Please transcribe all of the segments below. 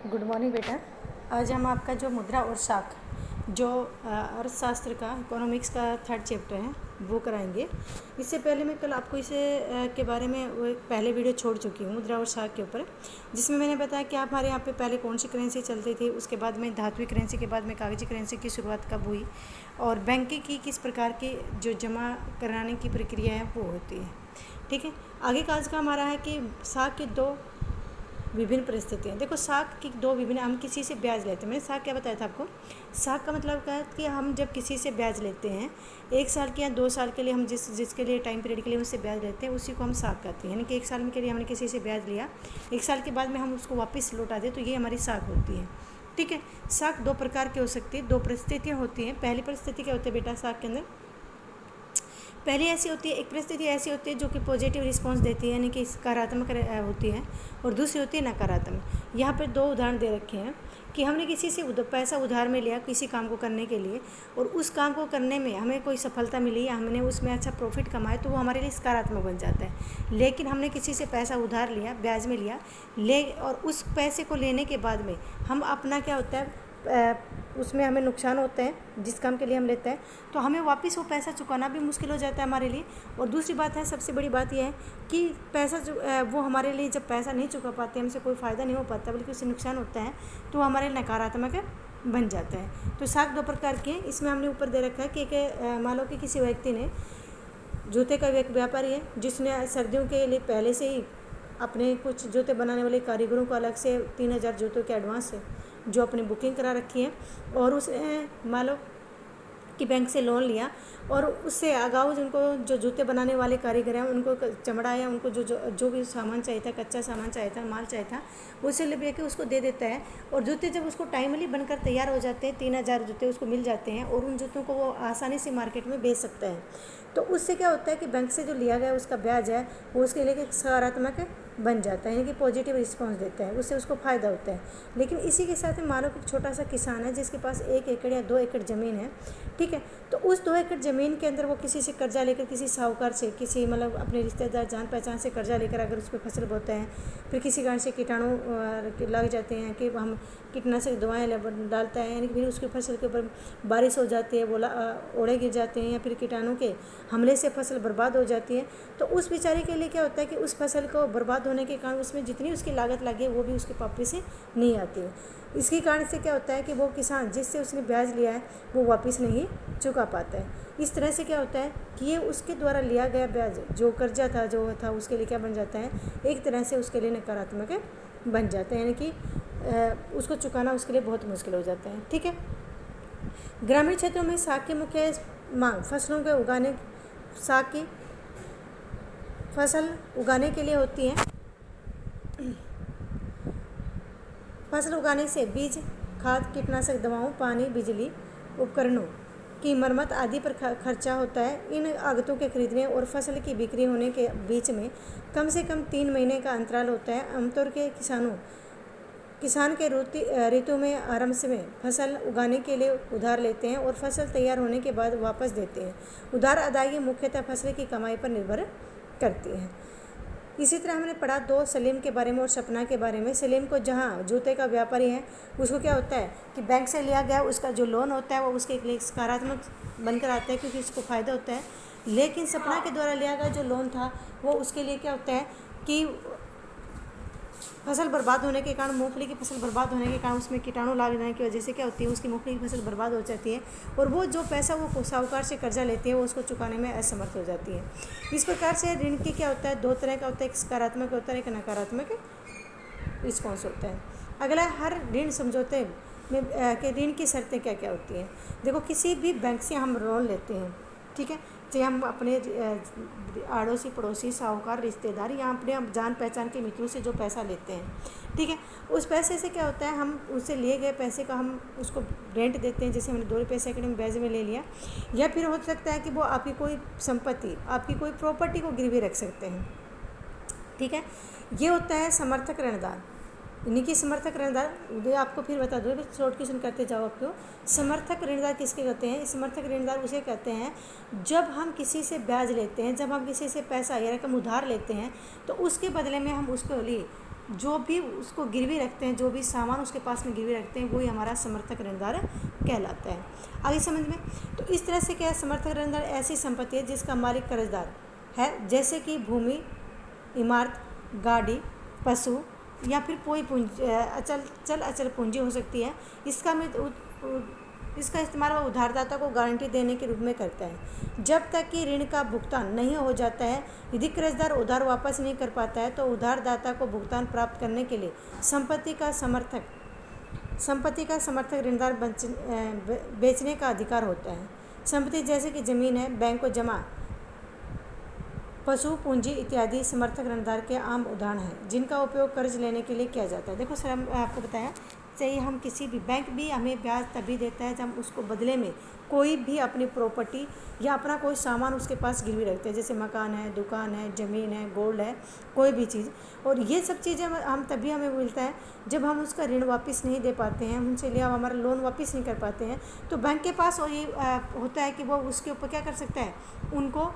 Good morning बेटा। आज हम आपका जो मुद्रा और साख जो अर्थशास्त्र का इकोनॉमिक्स का 3rd चैप्टर है वो कराएंगे। इससे पहले मैं कल आपको इसे के बारे में वो एक पहले वीडियो छोड़ चुकी हूँ मुद्रा और साख के ऊपर, जिसमें मैंने बताया कि हमारे यहाँ पे पहले कौन सी करेंसी चलती थी, उसके बाद में धात्विक करेंसी के बाद में कागजी करेंसी की शुरुआत कब हुई और बैंक की किस प्रकार की जो जमा कराने की प्रक्रिया है वो होती है। ठीक है, आगे का आज का हमारा है कि साख की दो विभिन्न परिस्थितियाँ। देखो, साख की दो विभिन्न, हम किसी से ब्याज लेते हैं। मैंने साख क्या बताया था आपको? साख का मतलब क्या है कि हम जब किसी से ब्याज लेते हैं 1 साल के या 2 साल के लिए, हम जिसके लिए टाइम पीरियड के लिए उससे ब्याज लेते हैं उसी को हम साख कहते हैं। यानी कि 1 साल के लिए हमने किसी से ब्याज लिया, 1 साल के बाद में हम उसको वापस लौटा दें तो ये हमारी साख होती है। ठीक है, साख 2 प्रकार की हो सकती है, 2 परिस्थितियाँ होती हैं। पहली परिस्थिति क्या होती है बेटा साख के अंदर? पहली ऐसी होती है, एक परिस्थिति ऐसी होती है जो कि पॉजिटिव रिस्पांस देती है, यानी कि सकारात्मक होती है, और दूसरी होती है नकारात्मक। यहाँ पर 2 उदाहरण दे रखे हैं कि हमने किसी से पैसा उधार में लिया किसी काम को करने के लिए, और उस काम को करने में हमें कोई सफलता मिली या हमने उसमें अच्छा प्रॉफिट कमाया तो वो हमारे लिए सकारात्मक बन जाता है। लेकिन हमने किसी से पैसा उधार लिया, ब्याज में लिया और उस पैसे को लेने के बाद में हम अपना क्या होता है, उसमें हमें नुकसान होता है जिस काम के लिए हम लेते हैं, तो हमें वापस वो पैसा चुकाना भी मुश्किल हो जाता है हमारे लिए। और दूसरी बात है, सबसे बड़ी बात यह है कि पैसा जो वो हमारे लिए जब पैसा नहीं चुका पाते, हमसे कोई फ़ायदा नहीं हो पाता बल्कि उससे नुकसान होता है, तो हमारे लिए नकारात्मक बन जाता है। तो साख 2 प्रकार के हैं। इसमें हमने ऊपर दे रखा है कि मान लो कि किसी व्यक्ति ने, जूते का एक व्यापारी है जिसने सर्दियों के लिए पहले से ही अपने कुछ जूते बनाने वाले कारीगरों को अलग से 3000 जूतों के एडवांस है जो अपनी बुकिंग करा रखी है, और उसने मान लो कि बैंक से लोन लिया और उससे अगाऊ जिनको जो जूते बनाने वाले कारीगर हैं उनको चमड़ा या उनको जो भी सामान चाहिए था, कच्चा सामान चाहिए था, माल चाहिए था, उससे ले के उसको दे देता है। और जूते जब उसको टाइमली बनकर तैयार हो जाते हैं, 3000 जूते उसको मिल जाते हैं और उन जूतों को वो आसानी से मार्केट में बेच सकता है। तो उससे क्या होता है कि बैंक से जो लिया गया उसका ब्याज है वो उसके लिए सकारात्मक बन जाता है, यानी कि पॉजिटिव रिस्पांस देता है, उससे उसको फ़ायदा होता है। लेकिन इसी के साथ में मान लो कि छोटा सा किसान है जिसके पास 1 एकड़ या 2 एकड़ ज़मीन है। ठीक है, तो उस 2 एकड़ ज़मीन के अंदर वो किसी से कर्जा लेकर, किसी साहूकार से, किसी मतलब अपने रिश्तेदार जान पहचान से कर्जा लेकर अगर उस पर फसल बोते हैं, फिर किसी कारण से कीटाणु लग जाते हैं कि हम कीटनाशक दवाएँ डालता है, यानी कि फिर उसकी फसल के ऊपर बारिश हो जाती है, ओड़े गिर जाते हैं, या फिर कीटाणु के हमले से फसल बर्बाद हो जाती है, तो उस बेचारे के लिए क्या होता है कि उस फसल को बर्बाद होने के कारण उसमें जितनी उसकी लागत लगी है वो भी उसके वापस से नहीं आती है। इसके कारण से क्या होता है कि वो किसान जिससे उसने ब्याज लिया है वो वापस नहीं चुका पाता है। इस तरह से क्या होता है कि ये उसके द्वारा लिया गया ब्याज जो कर्जा था जो था उसके लिए क्या बन जाता है, एक तरह से उसके लिए नकारात्मक बन जाता है, यानी कि उसको चुकाना उसके लिए बहुत मुश्किल हो जाता है। ठीक है, ग्रामीण क्षेत्रों में साख की मुख्य मांग फसलों के उगाने, साख की फसल उगाने के लिए होती है। फसल उगाने से बीज, खाद, कीटनाशक दवाओं, पानी, बिजली, उपकरणों की मरम्मत आदि पर खर्चा होता है। इन आगतों के खरीदने और फसल की बिक्री होने के बीच में कम से कम 3 महीने का अंतराल होता है। आमतौर के किसान के ऋतु में आरंभ में फसल उगाने के लिए उधार लेते हैं और फसल तैयार होने के बाद वापस देते हैं। उधार अदायगी मुख्यतः फसल की कमाई पर निर्भर करती है। इसी तरह हमने पढ़ा 2 सलीम के बारे में और सपना के बारे में। सलीम को, जहाँ जूते का व्यापारी है, उसको क्या होता है कि बैंक से लिया गया उसका जो लोन होता है वो उसके लिए सकारात्मक बनकर आता है क्योंकि उसको फ़ायदा होता है। लेकिन सपना के द्वारा लिया गया जो लोन था वो उसके लिए क्या होता है कि फसल बर्बाद होने के कारण, मूंगफली की फसल बर्बाद होने के कारण उसमें कीटाणु लगने की वजह से क्या होती है, उसकी मूंगफली की फसल बर्बाद हो जाती है और वो जो पैसा वो साहूकार से कर्जा लेती है वो उसको चुकाने में असमर्थ हो जाती है। इस प्रकार से ऋण की क्या होता है, 2 तरह का होता है, एक सकारात्मक होता है, एक नकारात्मक रिस्पॉन्स होता है। अगला, हर ऋण समझौते में के ऋण की शर्तें क्या क्या होती हैं। देखो, किसी भी बैंक से हम लोन लेते हैं, ठीक है, चाहे हम अपने आड़ोसी पड़ोसी, साहूकार, रिश्तेदार या अपने जान पहचान के मित्रों से जो पैसा लेते हैं, ठीक है, उस पैसे से क्या होता है, हम उससे लिए गए पैसे का हम उसको रेंट देते हैं। जैसे हमने 2 रुपये सैकड़े में ब्याज में ले लिया, या फिर हो सकता है कि वो आपकी कोई संपत्ति, आपकी कोई प्रॉपर्टी को गिरवी रख सकते हैं। ठीक है, ये होता है समर्थक ऋणदार। यानी कि समर्थक ऋणदार, आपको फिर बता दो, शॉर्ट क्वेश्चन करते जाओ आपको। समर्थक ऋणदार किसके कहते हैं? समर्थक ऋणदार उसे कहते हैं जब हम किसी से ब्याज लेते हैं, जब हम किसी से पैसा या रकम उधार लेते हैं तो उसके बदले में हम उसके लिए जो भी उसको गिरवी रखते हैं, जो भी सामान उसके पास में गिरवी रखते हैं, वही हमारा समर्थक ऋणदार कहलाता है। आगे समझ में। तो इस तरह से क्या है, समर्थक ऋणदार ऐसी संपत्ति है जिसका मालिक कर्जदार है, जैसे कि भूमि, इमारत, गाड़ी, पशु या फिर कोई अचल पूंजी हो सकती है। इसका इस्तेमाल वह उधारदाता को गारंटी देने के रूप में करता है जब तक कि ऋण का भुगतान नहीं हो जाता है। यदि कर्जदार उधार वापस नहीं कर पाता है तो उधारदाता को भुगतान प्राप्त करने के लिए संपत्ति का समर्थक ऋणदार बेचने का अधिकार होता है। संपत्ति जैसे कि जमीन है, बैंक को जमा, पशु, पूंजी इत्यादि समर्थक ऋणदार के आम उदाहरण हैं जिनका उपयोग कर्ज लेने के लिए किया जाता है। देखो सर, हम आपको बताया, चाहिए हम किसी भी बैंक भी हमें ब्याज तभी देता है जब हम उसको बदले में कोई भी अपनी प्रॉपर्टी या अपना कोई सामान उसके पास गिरवी रखते हैं, जैसे मकान है, दुकान है, ज़मीन है, गोल्ड है, कोई भी चीज़। और ये सब चीज़ें हम तभी हमें मिलता है जब हम उसका ऋण वापस नहीं दे पाते हैं, उनसे लिया हमारा लोन वापस नहीं कर पाते हैं। तो बैंक के पास और ये होता है कि वो उसके ऊपर क्या कर सकता है, उनको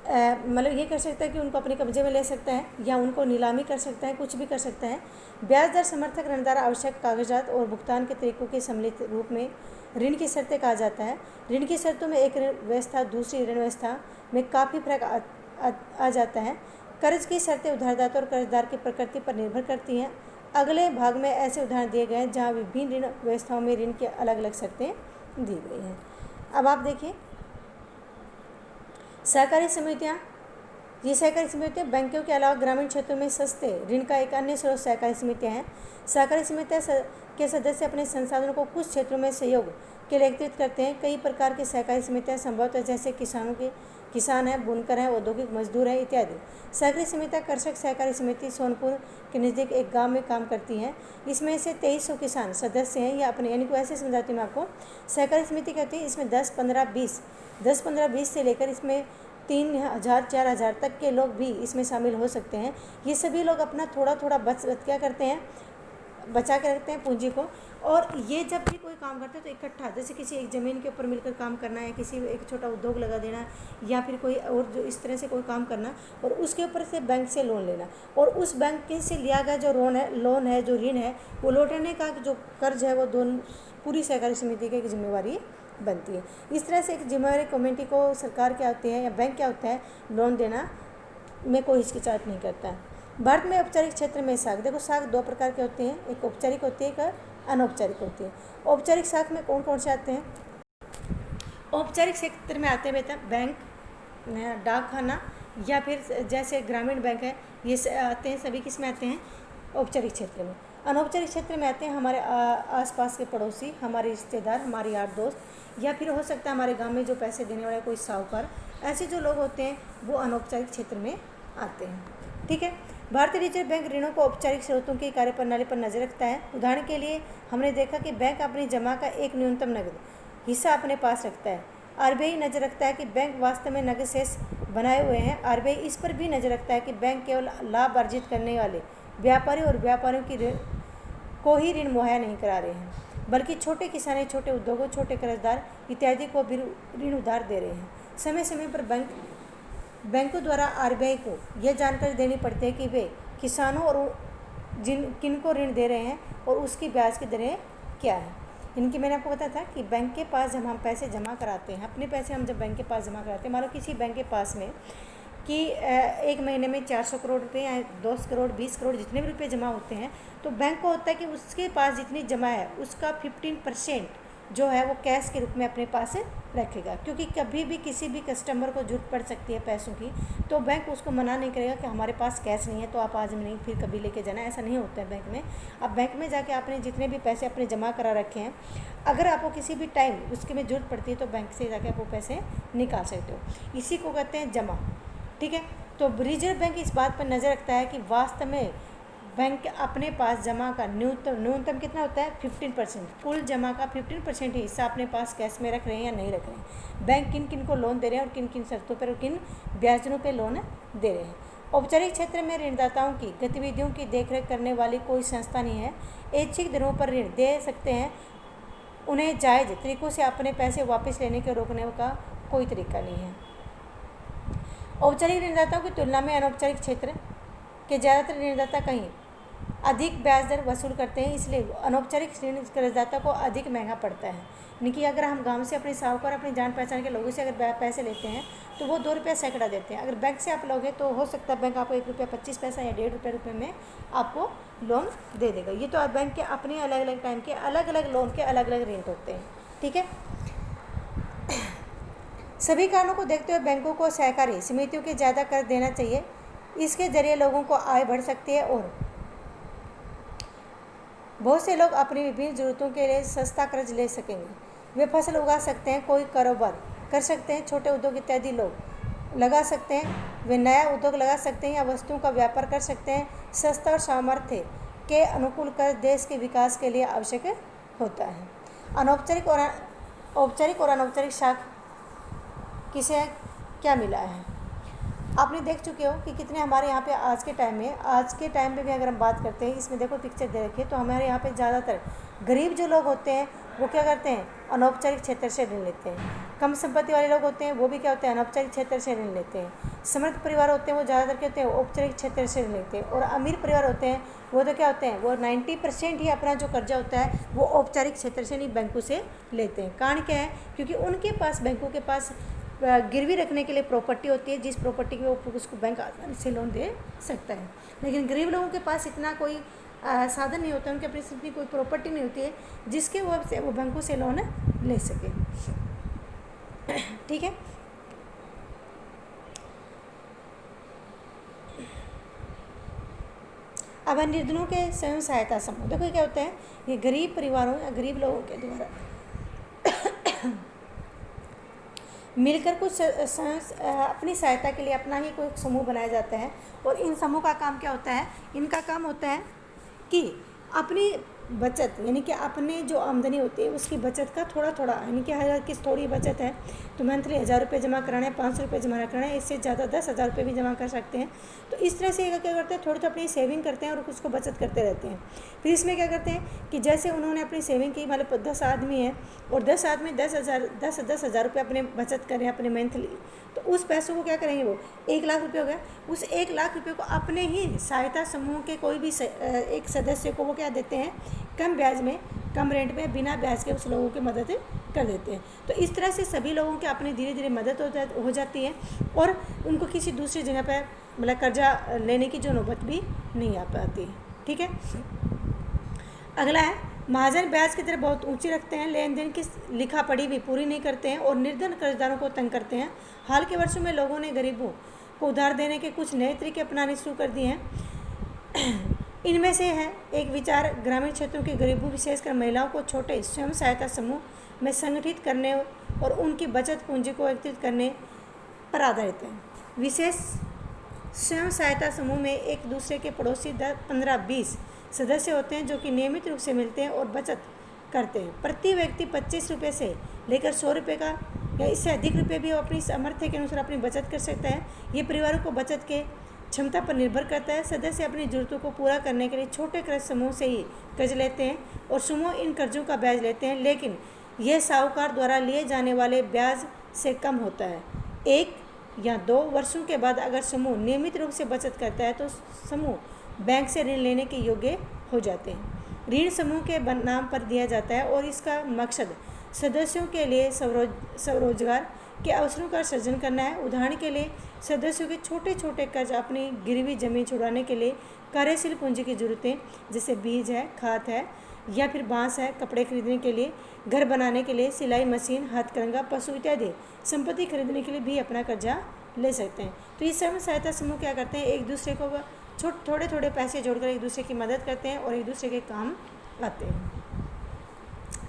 मतलब ये कर सकता है कि उनको अपने कब्जे में ले सकता है या उनको नीलामी कर सकता है, कुछ भी कर सकता है। ब्याज दर समर्थक ऋणदार आवश्यक कागजात और भुगतान के तरीकों के सम्मिलित रूप में ऋण की शर्तें कहा जाता है। ऋण की शर्तों में एक ऋण व्यवस्था दूसरी ऋण व्यवस्था में काफ़ी फर्क आ जाता है। कर्ज की शर्तें उधारदाता और कर्जदार की प्रकृति पर निर्भर करती हैं। अगले भाग में ऐसे उदाहरण दिए गए हैं जहाँ विभिन्न ऋण व्यवस्थाओं में ऋण की अलग अलग शर्तें दी गई हैं। अब आप देखिए, सहकारी समितियाँ। ये सहकारी समितियाँ बैंकों के अलावा ग्रामीण क्षेत्रों में सस्ते ऋण का एक अन्य स्रोत सहकारी समितियाँ हैं। सहकारी समितियाँ के सदस्य अपने संसाधनों को कुछ क्षेत्रों में सहयोग के लिए एकत्रित करते हैं। कई प्रकार की सहकारी समितियाँ संभवतः जैसे किसान हैं, बुनकर हैं, औद्योगिक मजदूर हैं इत्यादि। सहकारी समितियाँ कृषक सहकारी समिति सोनपुर के नज़दीक एक गांव में काम करती हैं। इसमें से 2300 किसान सदस्य हैं या अपने, यानी को ऐसे समझाती हूँ मैं आपको। सहकारी समिति कहती है इसमें 10-15-20 से लेकर इसमें 3000-4000 तक के लोग भी इसमें शामिल हो सकते हैं। ये सभी लोग अपना थोड़ा थोड़ा क्या करते हैं, बचा के रखते हैं पूंजी को। और ये जब भी कोई काम करते हैं तो इकट्ठा, जैसे किसी एक ज़मीन के ऊपर मिलकर काम करना है, किसी एक छोटा उद्योग लगा देना या फिर कोई और जो इस तरह से कोई काम करना, और उसके ऊपर से बैंक से लोन लेना, और उस बैंक से लिया गया जो लोन है, जो ऋण है, वो लौटाने का जो कर्ज है, वो दोनों पूरी सहकारी समिति की जिम्मेवारी बनती है। इस तरह से एक जिम्मेवारी कम्युनिटी को सरकार क्या होती है या बैंक क्या होता है, लोन देना में कोई हिचकिचाहट नहीं करता है। भारत में औपचारिक क्षेत्र में साख, देखो साख दो प्रकार के होते हैं, एक औपचारिक होती है, एक अनौपचारिक होती है। औपचारिक साख में कौन कौन से आते हैं? औपचारिक क्षेत्र में आते हैं बेटा बैंक, डाकखाना या फिर जैसे ग्रामीण बैंक है, ये आते हैं, सभी किस में आते हैं? औपचारिक क्षेत्र में। अनौपचारिक क्षेत्र में आते हैं हमारे आसपास के पड़ोसी, हमारे रिश्तेदार, हमारे यार दोस्त, या फिर हो सकता है हमारे गांव में जो पैसे देने वाले कोई साहूकार, ऐसे जो लोग होते हैं वो अनौपचारिक क्षेत्र में आते हैं। ठीक है। भारतीय रिजर्व बैंक ऋणों को औपचारिक स्रोतों की कार्यप्रणाली पर नजर रखता है। उदाहरण के लिए हमने देखा कि बैंक अपनी जमा का एक न्यूनतम नकद हिस्सा अपने पास रखता है। आरबीआई नजर रखता है कि बैंक वास्तव में नकद शेष बनाए हुए हैं। आरबीआई इस पर भी नजर रखता है कि बैंक केवल लाभ अर्जित करने वाले व्यापारी और व्यापारियों को ही ऋण मुहैया नहीं करा रहे हैं, बल्कि छोटे किसानों, छोटे उद्योगों, छोटे कर्जदार इत्यादि को भी ऋण उधार दे रहे हैं। समय समय पर बैंकों द्वारा आरबीआई को यह जानकारी देनी पड़ती है कि वे किसानों और किन को ऋण दे रहे हैं और उसकी ब्याज की दरें क्या है। इनकी मैंने आपको बताया था कि बैंक के पास जब हम पैसे जमा कराते हैं, अपने पैसे हम जब बैंक के पास जमा कराते हैं, मान लो किसी बैंक के पास में कि एक महीने में 400 करोड़ रुपये या 10 करोड़ 20 करोड़ जितने भी रुपये जमा होते हैं, तो बैंक को होता है कि उसके पास जितनी जमा है उसका 15% जो है वो कैश के रूप में अपने पास रखेगा, क्योंकि कभी भी किसी भी कस्टमर को जरूरत पड़ सकती है पैसों की, तो बैंक उसको मना नहीं करेगा कि हमारे पास कैश नहीं है तो आप आज नहीं फिर कभी लेके जाना। ऐसा नहीं होता है बैंक में। अब बैंक में जाके आपने जितने भी पैसे अपने जमा करा रखे हैं, अगर आपको किसी भी टाइम उसके में जरूरत पड़ती है तो बैंक से जाके आप वो पैसे निकाल सकते हो। इसी को कहते हैं जमा। ठीक है। तो रिजर्व बैंक इस बात पर नज़र रखता है कि वास्तव में बैंक अपने पास जमा का न्यूनतम कितना होता है? 15%। कुल जमा का 15% हिस्सा अपने पास कैश में रख रहे हैं या नहीं रख रहे हैं। बैंक किन किन को लोन दे रहे हैं और किन किन शर्तों पर और किन ब्याज दरों पर लोन दे रहे हैं। औपचारिक क्षेत्र में ऋणदाताओं की गतिविधियों की देखरेख करने वाली कोई संस्था नहीं है। ऐच्छिक दरों पर ऋण दे सकते हैं। उन्हें जायज़ तरीक़ों से अपने पैसे वापस लेने के रोकने का कोई तरीका नहीं है। औपचारिक ऋणदाताओं की तुलना में अनौपचारिक क्षेत्र कि ज़्यादातर ऋणदाता कहीं अधिक ब्याज दर वसूल करते हैं, इसलिए अनौपचारिक ऋण कर्जदाता को अधिक महंगा पड़ता है। यानी कि अगर हम गांव से अपने साहूकार, अपनी जान पहचान के लोगों से अगर पैसे लेते हैं तो वो 2 रुपया सैकड़ा देते हैं। अगर बैंक से आप लोगे तो हो सकता है बैंक आपको 1 रुपया 25 पैसा या 1.5 रुपये में आपको लोन दे देगा। ये तो बैंक के अपने अलग अलग टाइम के अलग अलग लोन के अलग अलग रेट होते हैं, ठीक है। सभी कारणों को देखते हुए बैंकों को सहकारी समितियों के ज़्यादा कर्ज देना चाहिए। इसके जरिए लोगों को आय बढ़ सकती है और बहुत से लोग अपनी विभिन्न ज़रूरतों के लिए सस्ता कर्ज ले सकेंगे। वे फसल उगा सकते हैं, कोई कारोबार कर सकते हैं, छोटे उद्योग इत्यादि लोग लगा सकते हैं, वे नया उद्योग लगा सकते हैं या वस्तुओं का व्यापार कर सकते हैं। सस्ता और सामर्थ्य के अनुकूल कर्ज देश के विकास के लिए आवश्यक होता है। अनौपचारिक और औपचारिक और अनौपचारिक शाख किसे क्या मिला है, आपने देख चुके हो कि कितने हमारे यहाँ पे आज के टाइम में भी अगर हम बात करते हैं, इसमें देखो पिक्चर दे रखी है, तो हमारे यहाँ पे ज़्यादातर गरीब जो लोग होते हैं वो क्या करते हैं, अनौपचारिक क्षेत्र से ऋण लेते हैं। कम संपत्ति वाले लोग होते हैं वो भी क्या होते हैं, अनौपचारिक क्षेत्र से ऋण लेते हैं। समृद्ध परिवार होते हैं वो ज़्यादातर क्या होते हैं, औपचारिक क्षेत्र से ऋण लेते हैं। और अमीर परिवार होते हैं वो तो क्या होते हैं, वो 90% ही अपना जो कर्जा होता है वो औपचारिक क्षेत्र से नहीं बैंकों से लेते हैं। कारण क्या है, क्योंकि उनके पास, बैंकों के पास गिरवी रखने के लिए प्रॉपर्टी होती है, जिस प्रॉपर्टी के ऊपर उसको बैंक आसानी से लोन दे सकता है। लेकिन गरीब लोगों के पास इतना कोई साधन नहीं होता, उनके पास इतनी कोई प्रॉपर्टी नहीं होती है जिसके वजह से वो बैंकों से लोन ले सके, ठीक है। अब निर्धनों के स्वयं सहायता समूह, देखो क्या होता है, ये गरीब परिवारों या गरीब लोगों के द्वारा मिलकर कुछ अपनी सहायता के लिए अपना ही कोई समूह बनाया जाता है। और इन समूह का काम क्या होता है, इनका काम होता है कि अपनी बचत, यानी कि अपने जो आमदनी होती है उसकी बचत का थोड़ा थोड़ा, यानी कि हज़ार की थोड़ी बचत है तो मंथली 1000 रुपये जमा कराना है, 500 रुपये जमा कराना है, इससे ज़्यादा 10,000 रुपये भी जमा कर सकते हैं। तो इस तरह से क्या करते हैं, थोड़ी तो अपनी सेविंग करते हैं और उसको बचत करते रहते हैं। फिर इसमें क्या करते हैं कि जैसे उन्होंने अपनी सेविंग की, मतलब 10 आदमी हैं और 10 आदमी 10,000 रुपये अपने बचत करें अपने मंथली, तो उस पैसों को क्या करेंगे, वो 1 लाख रुपये हो गया, उस 1 लाख रुपये को अपने ही सहायता समूह के कोई भी एक सदस्य को वो क्या देते हैं, कम ब्याज में, कम रेंट में, बिना ब्याज के उस लोगों की मदद कर देते हैं। तो इस तरह से सभी लोगों की अपनी धीरे धीरे मदद हो जाती है और उनको किसी दूसरी जगह पर मतलब कर्जा लेने की जो नौबत भी नहीं आ पाती, ठीक है। अगला है, महाजन ब्याज की दर बहुत ऊंची रखते हैं, लेन देन की लिखा पढ़ी भी पूरी नहीं करते हैं और निर्धन कर्जदारों को तंग करते हैं। हाल के वर्षों में लोगों ने गरीबों को उधार देने के कुछ नए तरीके अपनाने शुरू कर दिए हैं। इनमें से है एक विचार ग्रामीण क्षेत्रों के गरीबों, विशेषकर महिलाओं को छोटे स्वयं सहायता समूह में संगठित करने और उनकी बचत पूंजी को एकत्रित करने पर आधारित है। विशेष स्वयं सहायता समूह में एक दूसरे के पड़ोसी 15-20 सदस्य होते हैं जो कि नियमित रूप से मिलते हैं और बचत करते हैं। प्रति व्यक्ति 25 रुपये से लेकर 100 रुपये का या इससे अधिक रुपये भी वो अपनी सामर्थ्य के अनुसार अपनी बचत कर सकता है। ये परिवारों को बचत के क्षमता पर निर्भर करता है। सदस्य अपनी जरूरतों को पूरा करने के लिए छोटे कर्ज समूह से ही कर्ज लेते हैं और समूह इन कर्जों का ब्याज लेते हैं, लेकिन यह साहूकार द्वारा लिए जाने वाले ब्याज से कम होता है। 1 या 2 वर्षों के बाद अगर समूह नियमित रूप से बचत करता है तो समूह बैंक से ऋण लेने के योग्य हो जाते हैं। ऋण समूह के नाम पर दिया जाता है और इसका मकसद सदस्यों के लिए स्वरोजगार के अवसरों का सृजन करना है। उदाहरण के लिए सदस्यों के छोटे छोटे कर्ज अपनी गिरवी जमीन छुड़ाने के लिए, कार्यशील पूंजी की जरूरतें जैसे बीज है, खाद है या फिर बांस है, कपड़े खरीदने के लिए, घर बनाने के लिए, सिलाई मशीन, हथकरघा, पशु इत्यादि संपत्ति खरीदने के लिए भी अपना कर्जा ले सकते हैं। तो ये स्वयं सहायता समूह क्या करते हैं, एक दूसरे को थोड़े थोड़े पैसे जोड़कर एक दूसरे की मदद करते हैं और एक दूसरे के काम आते हैं,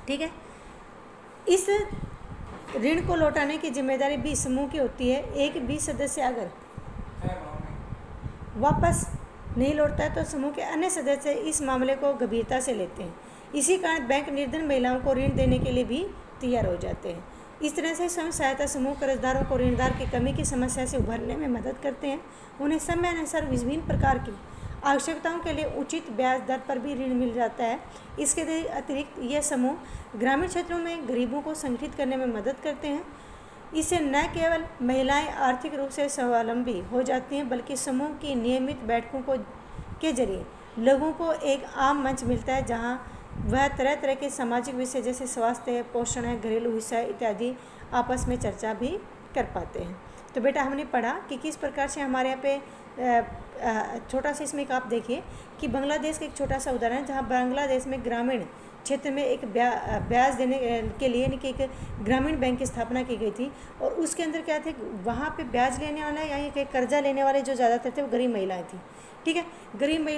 ठीक है। इस ऋण को लौटाने की जिम्मेदारी भी समूह की होती है। एक भी सदस्य अगर वापस नहीं लौटता है तो समूह के अन्य सदस्य इस मामले को गंभीरता से लेते हैं। इसी कारण बैंक निर्धन महिलाओं को ऋण देने के लिए भी तैयार हो जाते हैं। इस तरह से स्वयं सहायता समूह कर्जदारों को ऋणदार की कमी की समस्या से उभरने में मदद करते हैं। उन्हें समय अनुसार विभिन्न प्रकार की आवश्यकताओं के लिए उचित ब्याज दर पर भी ऋण मिल जाता है। इसके अतिरिक्त यह समूह ग्रामीण क्षेत्रों में गरीबों को संगठित करने में मदद करते हैं। इससे न केवल महिलाएं आर्थिक रूप से स्वावलंबी हो जाती हैं, बल्कि समूह की नियमित बैठकों के जरिए लोगों को एक आम मंच मिलता है, जहां वह तरह तरह के सामाजिक विषय जैसे स्वास्थ्य है, पोषण है, घरेलू विषय इत्यादि आपस में चर्चा भी कर पाते हैं। तो बेटा हमने पढ़ा कि किस प्रकार से हमारे यहाँ पे छोटा सा इसमें एक आप देखिए कि बांग्लादेश का एक छोटा सा उदाहरण है, जहाँ बांग्लादेश में ग्रामीण क्षेत्र में एक ब्याज देने के लिए यानी कि एक ग्रामीण बैंक की स्थापना की गई थी। और उसके अंदर क्या थे, वहाँ पे ब्याज लेने वाला या कर्जा लेने वाले जो ज़्यादातर थे वो गरीब महिलाएं थी। ठीक है, गरीब महिला